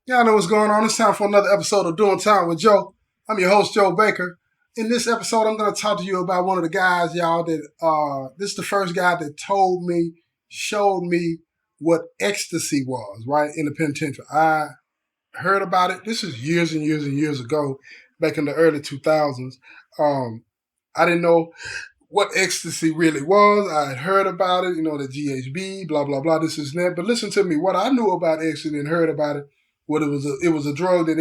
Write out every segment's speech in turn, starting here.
Y'all know what's going on. It's time for another episode of Doing Time with Joe. I'm your host, Joe Baker. In this episode, I'm going to talk to you about one of the guys, y'all, this is the first guy that showed me what ecstasy was, right, in the penitentiary. I heard about it. This is years and years and years ago, back in the early 2000s. I didn't know what ecstasy really was. I had heard about it, the GHB, blah, blah, blah, this is that. But listen to me. What I knew about ecstasy and heard about it, it was a drug that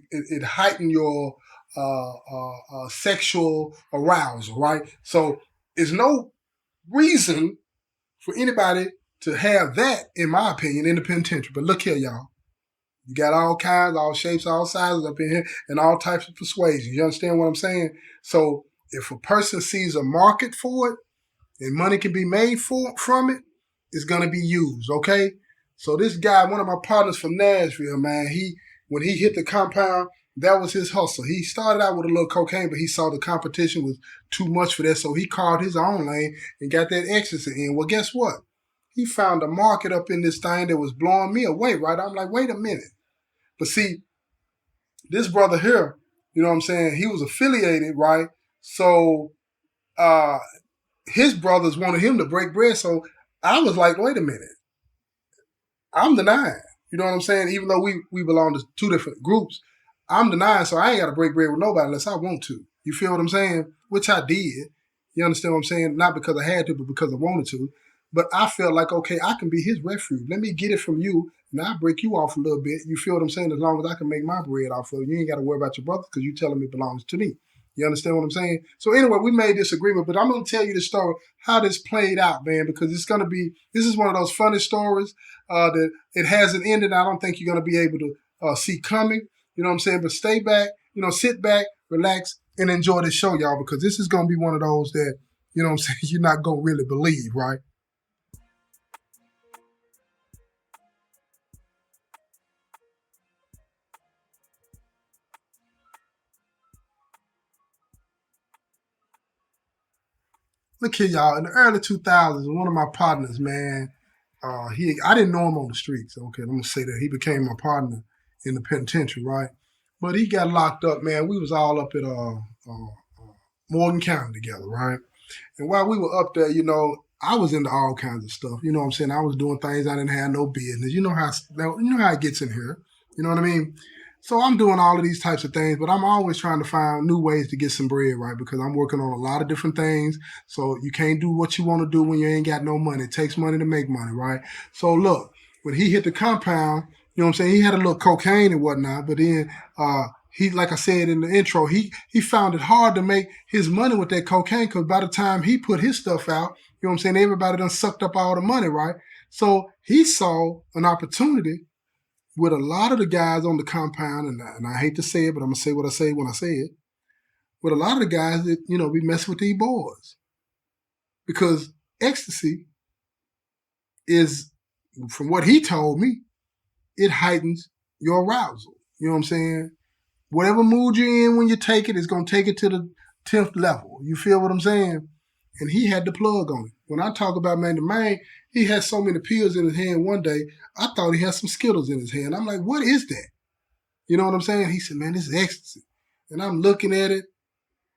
it heightened your sexual arousal, right? So there's no reason for anybody to have that, in my opinion, in the penitentiary. But look here, y'all. You got all kinds, all shapes, all sizes up in here, and all types of persuasions. You understand what I'm saying? So if a person sees a market for it and money can be made from it, it's gonna be used. Okay. So this guy, one of my partners from Nashville, man, when he hit the compound, that was his hustle. He started out with a little cocaine, but he saw the competition was too much for that, so he carved his own lane and got that ecstasy in. Well, guess what? He found a market up in this thing that was blowing me away, right? I'm like, wait a minute. But see, this brother here, you know what I'm saying? He was affiliated, right? So uh his brothers wanted him to break bread. So I was like, wait a minute, I'm the nine. You know what I'm saying? Even though we belong to two different groups, I'm the nine, so I ain't got to break bread with nobody unless I want to. You feel what I'm saying? Which I did. You understand what I'm saying? Not because I had to, but because I wanted to. But I felt like, okay, I can be his refuge. Let me get it from you, and I'll break you off a little bit. You feel what I'm saying? As long as I can make my bread off of it, you ain't got to worry about your brother because you telling me it belongs to me. You understand what I'm saying? So anyway, we made this agreement, but I'm going to tell you the story, how this played out, man, because this is one of those funny stories that it hasn't ended. I don't think you're going to be able to see coming. You know what I'm saying? But stay back, sit back, relax, and enjoy this show, y'all, because this is going to be one of those that, you know what I'm saying, you're not going to really believe, right? Look here, y'all. In the early 2000s, one of my partners, man, I didn't know him on the streets. Okay, I'm gonna say that he became my partner in the penitentiary, right? But he got locked up, man. We was all up at Morgan County together, right? And while we were up there, I was into all kinds of stuff. You know what I'm saying? I was doing things I didn't have no business. You know how it gets in here. You know what I mean? So I'm doing all of these types of things, but I'm always trying to find new ways to get some bread, right? Because I'm working on a lot of different things. So you can't do what you want to do when you ain't got no money. It takes money to make money, right? So look, when he hit the compound, you know what I'm saying? He had a little cocaine and whatnot, but then he, like I said in the intro, he found it hard to make his money with that cocaine because by the time he put his stuff out, you know what I'm saying, everybody done sucked up all the money, right? So he saw an opportunity with a lot of the guys on the compound, and I hate to say it, but I'm gonna say what I say when I say it. With a lot of the guys that be messing with these boys because ecstasy is, from what he told me, it heightens your arousal. You know what I'm saying? Whatever mood you're in when you take it, it's gonna take it to the 10th level. You feel what I'm saying? And he had the plug on it. When I talk about man to man, he had so many pills in his hand one day, I thought he had some Skittles in his hand. I'm like, what is that? You know what I'm saying? He said, man, this is ecstasy. And I'm looking at it,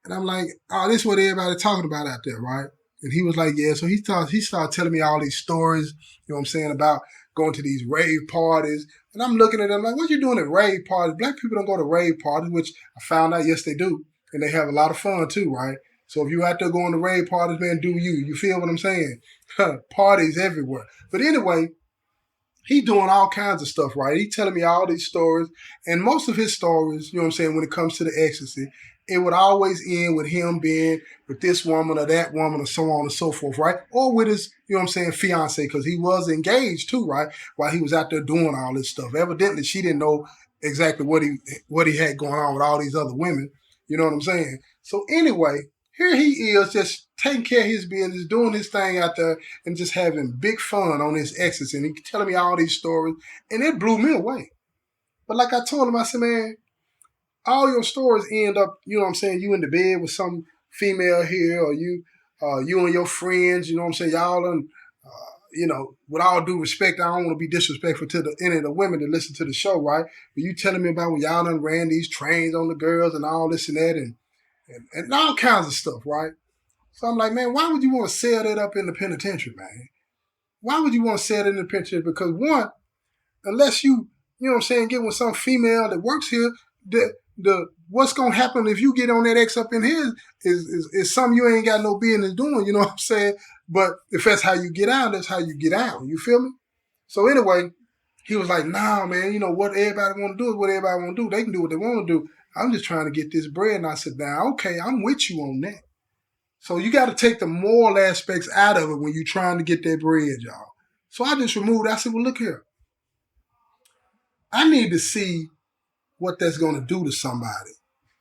and I'm like, oh, this is what everybody's talking about out there, right? And he was like, yeah. So he started telling me all these stories, you know what I'm saying, about going to these rave parties. And I'm looking at them like, what you doing at rave parties? Black people don't go to rave parties, which I found out, yes, they do. And they have a lot of fun too, right? So if you out there going to rave parties, man, do you. You feel what I'm saying? Parties everywhere. But anyway, he doing all kinds of stuff, right? He telling me all these stories, and most of his stories, you know what I'm saying, when it comes to the ecstasy, it would always end with him being with this woman or that woman or so on and so forth, right? Or with his, you know what I'm saying, fiance, because he was engaged too, right? While he was out there doing all this stuff. Evidently, she didn't know exactly what he had going on with all these other women. You know what I'm saying? So anyway, here he is just taking care of his business, doing his thing out there, and just having big fun on his exes. And he telling me all these stories, and it blew me away. But like I told him, I said, man, all your stories end up, you know what I'm saying, you in the bed with some female here, or you and your friends, you know what I'm saying, y'all with all due respect, I don't want to be disrespectful to any of the women that listen to the show, right? But you telling me about when y'all done ran these trains on the girls and all this and that and all kinds of stuff, right? So I'm like, man, why would you want to sell that up in the penitentiary, man? Why would you want to sell it in the penitentiary? Because one, unless you know what I'm saying, get with some female that works here, the what's gonna happen if you get on that X up in here is something you ain't got no business doing, you know what I'm saying? But if that's how you get out, that's how you get out. You feel me? So anyway, he was like, nah, man, what everybody want to do is what everybody want to do. They can do what they want to do. I'm just trying to get this bread. And I said, now, okay, I'm with you on that. So you got to take the moral aspects out of it when you're trying to get that bread, y'all. So I just removed it. I said, well, look here. I need to see what that's going to do to somebody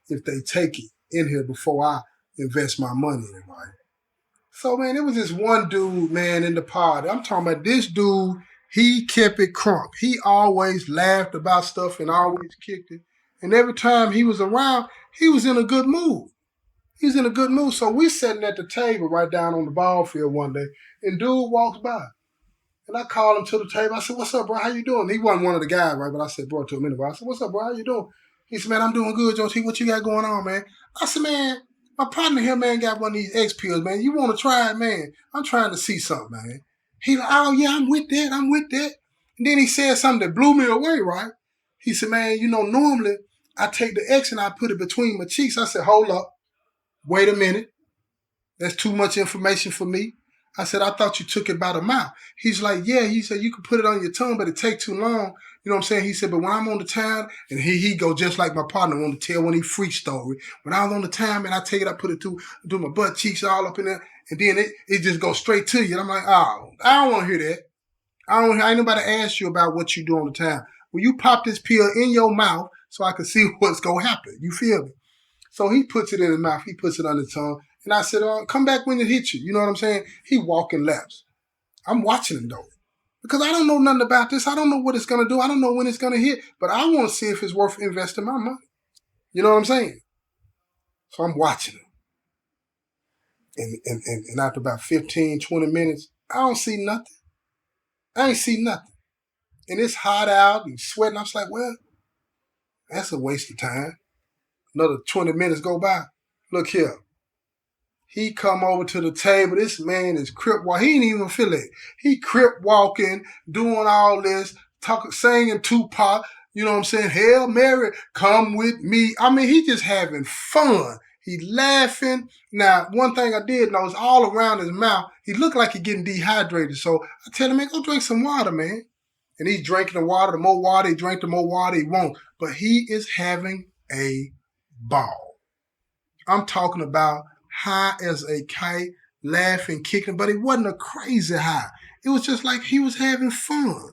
if they take it in here before I invest my money in it, right? So, man, it was this one dude, man, in the party. I'm talking about this dude, he kept it crunk. He always laughed about stuff and always kicked it. And every time he was around, he was in a good mood. He was in a good mood. So we sitting at the table right down on the ball field one day, and dude walks by. And I called him to the table. I said, what's up, bro? How you doing? He wasn't one of the guys, right? But I said, bro, to him anyway. I said, what's up, bro? How you doing? He said, man, I'm doing good, Joe T. What you got going on, man? I said, man, my partner here, man, got one of these X pills, man. You want to try it, man? I'm trying to see something, man. He like, oh, yeah, I'm with that. And then he said something that blew me away, right? He said, man, normally I take the X and I put it between my cheeks. I said, hold up. Wait a minute. That's too much information for me. I said, I thought you took it by the mouth. He's like, yeah. He said, you could put it on your tongue, but it take too long. You know what I'm saying? He said, but when I'm on the town, and he go just like my partner want to tell when he freak story. When I was on the town, man, I take it, I put it through my butt cheeks all up in there, and then it just goes straight to you. And I'm like, oh, I don't want to hear that. I ain't nobody ask you about what you do on the town. When you pop this pill in your mouth so I can see what's going to happen. You feel me? So he puts it in his mouth. He puts it on his tongue. And I said, come back when it hits you. You know what I'm saying? He walking laps. I'm watching him, though. Because I don't know nothing about this. I don't know what it's going to do. I don't know when it's going to hit. But I want to see if it's worth investing my money. You know what I'm saying? So I'm watching him. And after about 15, 20 minutes, I don't see nothing. I ain't see nothing. And it's hot out and sweating. I was like, well, that's a waste of time. Another 20 minutes go by. Look here. He come over to the table. This man is crip walking. He ain't even feel it. He crip walking, doing all this, singing Tupac. You know what I'm saying? Hail Mary, come with me. I mean, he just having fun. He laughing. Now, one thing I did notice, all around his mouth, he looked like he getting dehydrated. So I tell him, man, go drink some water, man. And he's drinking the water. The more water he drink, the more water he won't. But he is having a ball. I'm talking about high as a kite, laughing, kicking, but it wasn't a crazy high. It was just like he was having fun.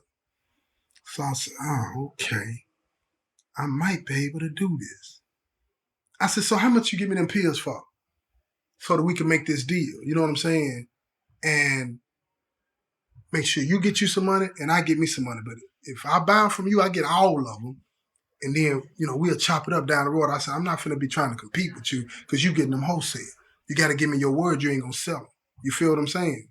So I said, oh, okay. I might be able to do this. I said, so how much you give me them pills for? So that we can make this deal. You know what I'm saying? And make sure you get you some money and I get me some money. But if I buy them from you, I get all of them. And then, we'll chop it up down the road. I said, I'm not finna be trying to compete with you because you getting them wholesale. You got to give me your word you ain't going to sell them. You feel what I'm saying?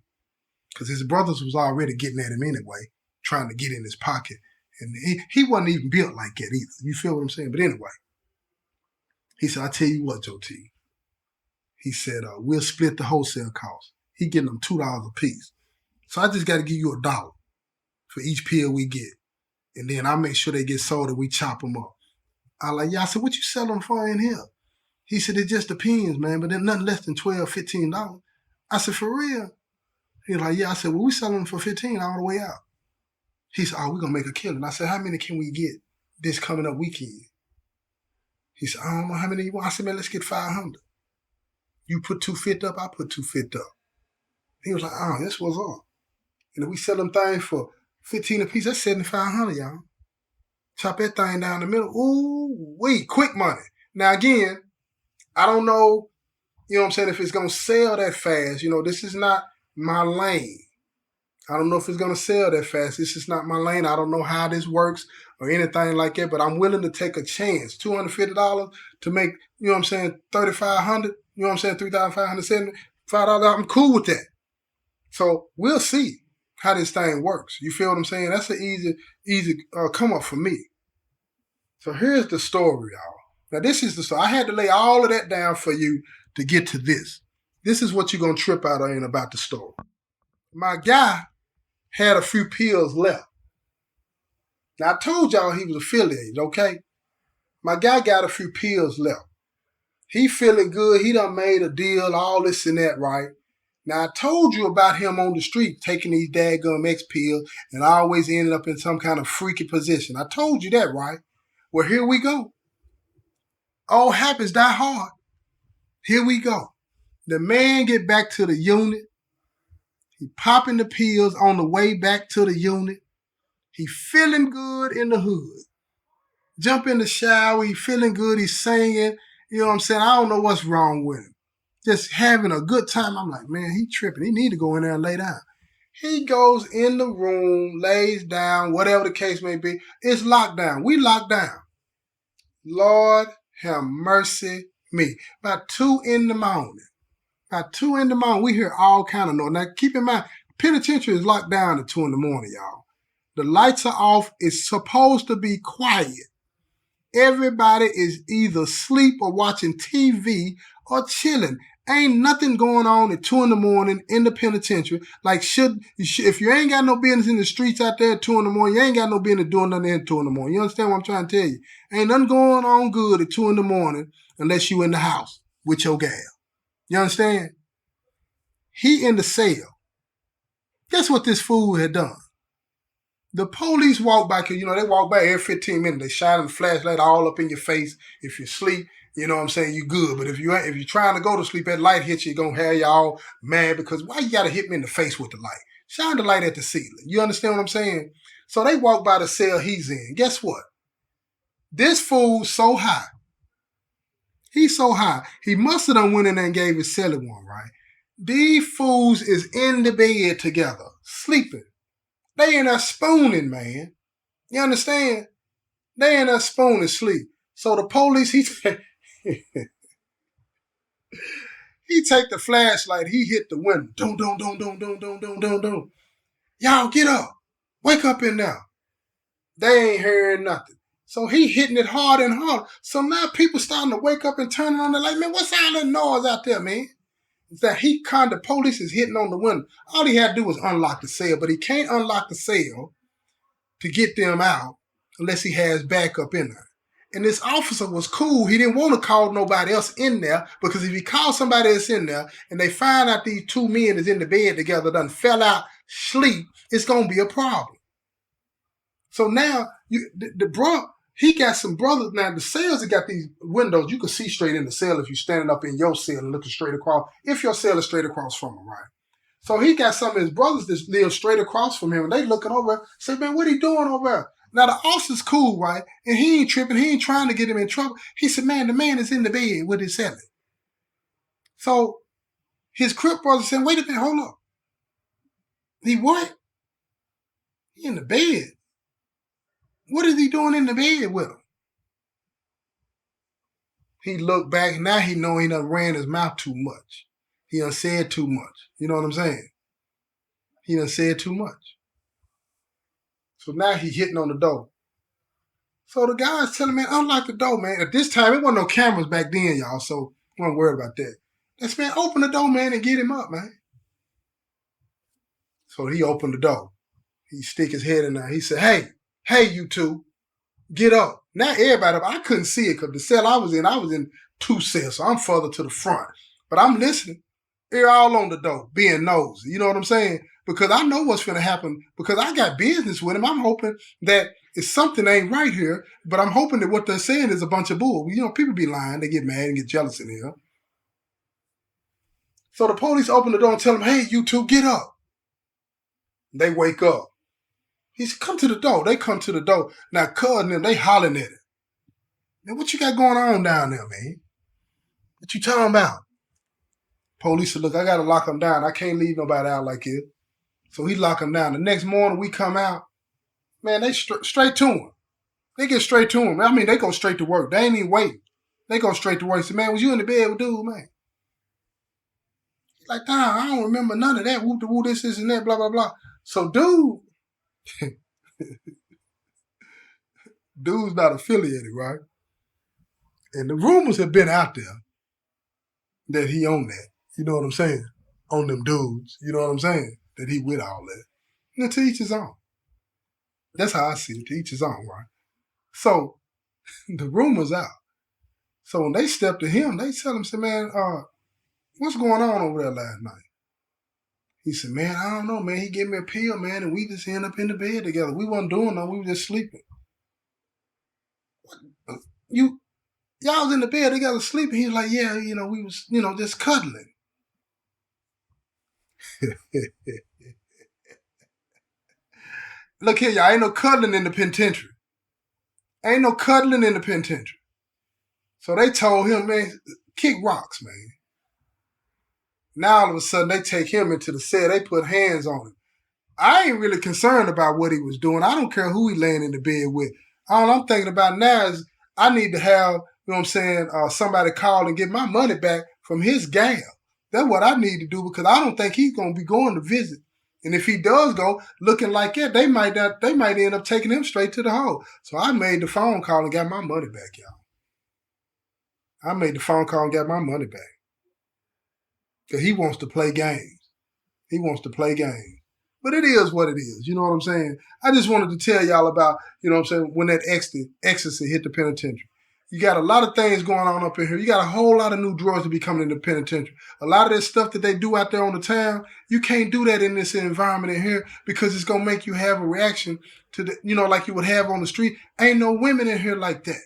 Because his brothers was already getting at him anyway, trying to get in his pocket. And he wasn't even built like that either. You feel what I'm saying? But anyway, he said, I tell you what, Joe T. He said, we'll split the wholesale cost. He getting them $2 a piece. So I just got to give you $1 for each pill we get. And then I make sure they get sold and we chop them up. I I said, what you sell them for in here? He said, it just depends, man, but there's nothing less than $12, $15. I said, for real? He was like, yeah. I said, well, we selling them for $15 all the way out. He said, oh, we're going to make a killing. I said, how many can we get this coming up weekend? He said, I don't know how many you want. I said, man, let's get 500. You put 250 up, I put 250 up. He was like, oh, this was up. And if we sell them things for 15 a piece, that's 7,500, y'all. Chop that thing down the middle. Ooh, wait, quick money. Now, again, I don't know, what I'm saying, if it's going to sell that fast. This is not my lane. I don't know if it's going to sell that fast. This is not my lane. I don't know how this works or anything like that, but I'm willing to take a chance. $250 to make, $3,500, $3,575. I'm cool with that. So we'll see how this thing works. You feel what I'm saying? That's an easy come up for me. So here's the story, y'all. Now this is the story. I had to lay all of that down for you to get to this. This is what you're going to trip out on about the story. My guy had a few pills left. Now I told y'all he was affiliated, okay? My guy got a few pills left. He feeling good. He done made a deal, all this and that, right? Now, I told you about him on the street taking these daggum X pills and always ended up in some kind of freaky position. I told you that, right? Well, here we go. All habits die hard. Here we go. The man get back to the unit. He popping the pills on the way back to the unit. He feeling good in the hood. Jump in the shower. He feeling good. He's singing. You know what I'm saying? I don't know what's wrong with him. Just having a good time. I'm like, man, he tripping. He need to go in there and lay down. He goes in the room, lays down, whatever the case may be. It's locked down. We locked down. Lord have mercy me. About 2 in the morning. We hear all kind of noise. Now, keep in mind, penitentiary is locked down at 2 in the morning, y'all. The lights are off. It's supposed to be quiet. Everybody is either asleep or watching TV or chilling. Ain't nothing going on at 2 in the morning in the penitentiary. Like, if you ain't got no business in the streets out there at 2 in the morning, you ain't got no business doing nothing at 2 in the morning. You understand what I'm trying to tell you? Ain't nothing going on good at 2 in the morning unless you in the house with your gal. You understand? He in the cell. Guess what this fool had done? The police walk by, because, they walk by every 15 minutes. They shine the flashlight all up in your face. If you sleep, you know what I'm saying, you good. But if you're trying to go to sleep, that light hits you, going to have you all mad because why you got to hit me in the face with the light? Shine the light at the ceiling. You understand what I'm saying? So they walk by the cell he's in. Guess what? This fool's so high. He's so high. He must have done went in there and gave his celly one, right? These fools is in the bed together, sleeping. They in there spooning, man. You understand? They in there spooning sleep. So the police, he take the flashlight, he hit the window. Don't. Y'all get up. Wake up in there. They ain't hearing nothing. So he hitting it hard and hard. So now people starting to wake up and turning on. They're like, man, what's all that noise out there, man? It's that the police is hitting on the window. All he had to do was unlock the cell, but he can't unlock the cell to get them out unless he has backup in there. And this officer was cool. He didn't want to call nobody else in there because if he called somebody else in there and they find out these 2 men is in the bed together, done fell out, sleep, it's going to be a problem. So now, he got some brothers. Now, the cells have got these windows. You can see straight in the cell if you're standing up in your cell and looking straight across, if your cell is straight across from him, right? So he got some of his brothers that live straight across from him, and they looking over, say, man, what he doing over there? Now, the officer's cool, right? And he ain't tripping. He ain't trying to get him in trouble. He said, man, the man is in the bed with his celly. So his Crip brother said, wait a minute, hold up. He what? He in the bed. What is he doing in the bed with him? He looked back. Now he know he done ran his mouth too much. He done said too much. You know what I'm saying? He done said too much. So now he hitting on the door. So the guy's telling me, unlock the door, man. At this time, it wasn't no cameras back then, y'all, so don't worry about that. This man, open the door, man, and get him up, man. So he opened the door. He stick his head in there. He said, hey, you two, get up. Now everybody up. I couldn't see it because the cell I was in 2 cells, so I'm further to the front. But I'm listening. They're all on the door, being nosy. You know what I'm saying? Because I know what's going to happen because I got business with him. I'm hoping that if something ain't right here, but I'm hoping that what they're saying is a bunch of bull. People be lying. They get mad and get jealous in here. So the police open the door and tell them, hey, you two, get up. They wake up. He said, come to the door. They come to the door. Now, cuz them, they hollering at him. Man, what you got going on down there, man? What you talking about? Police said, look, I got to lock him down. I can't leave nobody out like this. So he lock him down. The next morning we come out, man, they straight to him. They get straight to him. I mean, they go straight to work. They ain't even waiting. They go straight to work. He said, man, was you in the bed with dude, man? He's like, nah, I don't remember none of that. Whoop-de-woo, this, and that, blah, blah, blah. So dude's not affiliated, right? And the rumors have been out there that he owned that. You know what I'm saying? On them dudes. You know what I'm saying? That he with all that. And to each his own. That's how I see it. To each his own, right? So the rumors out. So when they step to him, they tell him, say, man, what's going on over there last night? He said, man, I don't know, man. He gave me a pill, man, and we just end up in the bed together. We wasn't doing nothing. We were just sleeping. Y'all was in the bed together sleeping. He was like, yeah, we was, just cuddling. Look here, y'all. Ain't no cuddling in the penitentiary. Ain't no cuddling in the penitentiary. So they told him, man, kick rocks, man. Now all of a sudden they take him into the cell. They put hands on him. I ain't really concerned about what he was doing. I don't care who he laying in the bed with. All I'm thinking about now is I need to have, somebody call and get my money back from his gal. That's what I need to do because I don't think he's going to be going to visit. And if he does go looking like that, they might end up taking him straight to the hole. So I made the phone call and got my money back, y'all. I made the phone call and got my money back. Because he wants to play games. He wants to play games. But it is what it is. You know what I'm saying? I just wanted to tell y'all about, when that ecstasy hit the penitentiary. You got a lot of things going on up in here. You got a whole lot of new drugs to be coming in the penitentiary. A lot of that stuff that they do out there on the town, you can't do that in this environment in here because it's going to make you have a reaction to the, like you would have on the street. Ain't no women in here like that.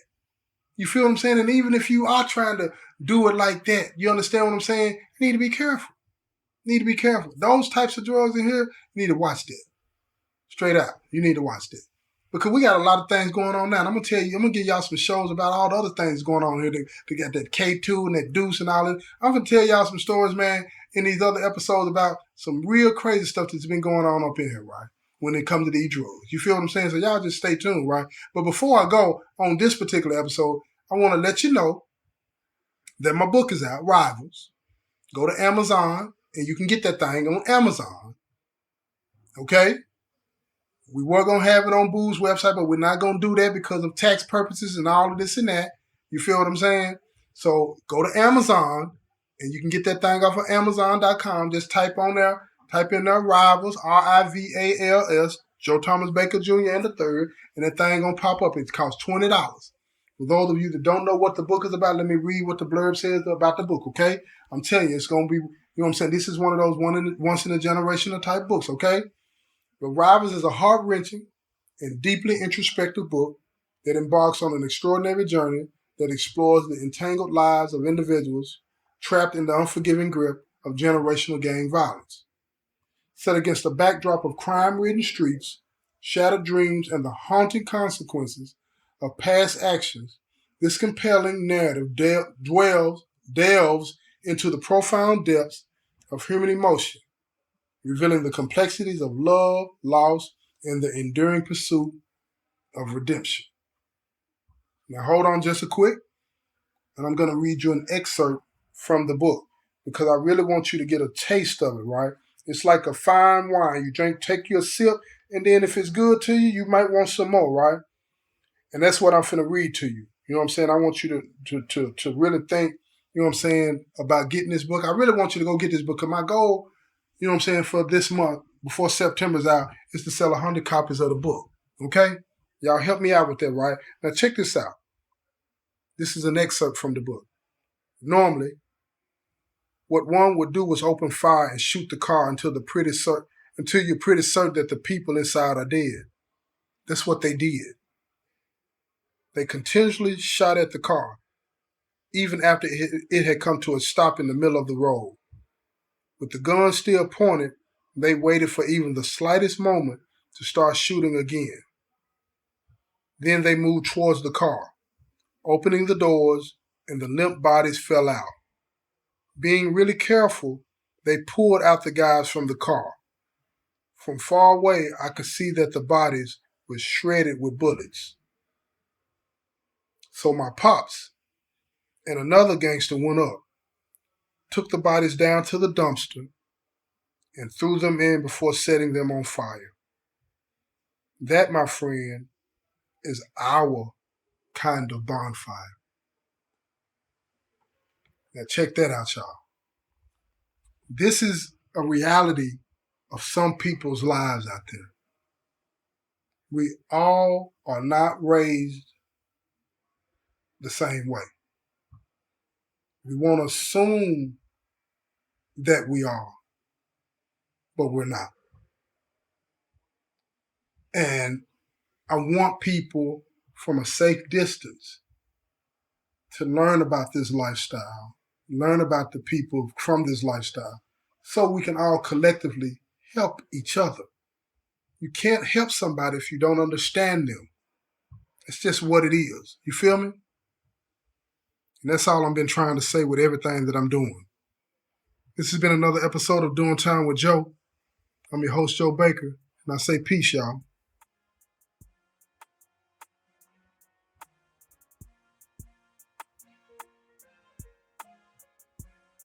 You feel what I'm saying? And even if you are trying to do it like that, you understand what I'm saying? You need to be careful. Need to be careful. Those types of drugs in here, you need to watch that. Straight out. You need to watch that. Because we got a lot of things going on now. And I'm going to give y'all some shows about all the other things going on here. They got that K2 and that Deuce and all that. I'm going to tell y'all some stories, man, in these other episodes about some real crazy stuff that's been going on up in here, right? When it comes to these drugs. You feel what I'm saying? So y'all just stay tuned, right? But before I go on this particular episode, I want to let you know that my book is out, Rivals. Go to Amazon, and you can get that thing on Amazon. Okay? We were going to have it on Boo's website, but we're not going to do that because of tax purposes and all of this and that. You feel what I'm saying? So go to Amazon, and you can get that thing off of Amazon.com. Just type in there Rivals, Rivals, Joe Thomas Baker Jr. and the third, and that thing going to pop up. It costs $20. For those of you that don't know what the book is about, let me read what the blurb says about the book, okay? I'm telling you, it's going to be, you know what I'm saying? This is one of those once-in-a-generational type books, okay? The Rivals is a heart-wrenching and deeply introspective book that embarks on an extraordinary journey that explores the entangled lives of individuals trapped in the unforgiving grip of generational gang violence. Set against a backdrop of crime-ridden streets, shattered dreams, and the haunting consequences of past actions, this compelling narrative delves into the profound depths of human emotion, revealing the complexities of love, loss, and the enduring pursuit of redemption. Now hold on just a quick, and I'm going to read you an excerpt from the book because I really want you to get a taste of it, right? It's like a fine wine. You take your sip, and then if it's good to you, you might want some more, right? And that's what I'm finna read to you. You know what I'm saying? I want you to really think, you know what I'm saying, about getting this book. I really want you to go get this book because my goal, you know what I'm saying, for this month, before September's out, is to sell 100 copies of the book. Okay? Y'all help me out with that, right? Now check this out. This is an excerpt from the book. Normally, what one would do was open fire and shoot the car until you're pretty certain that the people inside are dead. That's what they did. They continuously shot at the car, even after it had come to a stop in the middle of the road. With the gun still pointed, they waited for even the slightest moment to start shooting again. Then they moved towards the car, opening the doors, and the limp bodies fell out. Being really careful, they pulled out the guys from the car. From far away, I could see that the bodies were shredded with bullets. So my pops and another gangster went up, took the bodies down to the dumpster, and threw them in before setting them on fire. That, my friend, is our kind of bonfire. Now check that out, y'all. This is a reality of some people's lives out there. We all are not raised the same way. We want to assume that we are, but we're not. And I want people from a safe distance to learn about this lifestyle, learn about the people from this lifestyle, so we can all collectively help each other. You can't help somebody if you don't understand them. It's just what it is. You feel me? And that's all I've been trying to say with everything that I'm doing. This has been another episode of Doing Time with Joe. I'm your host, Joe Baker, and I say peace, y'all.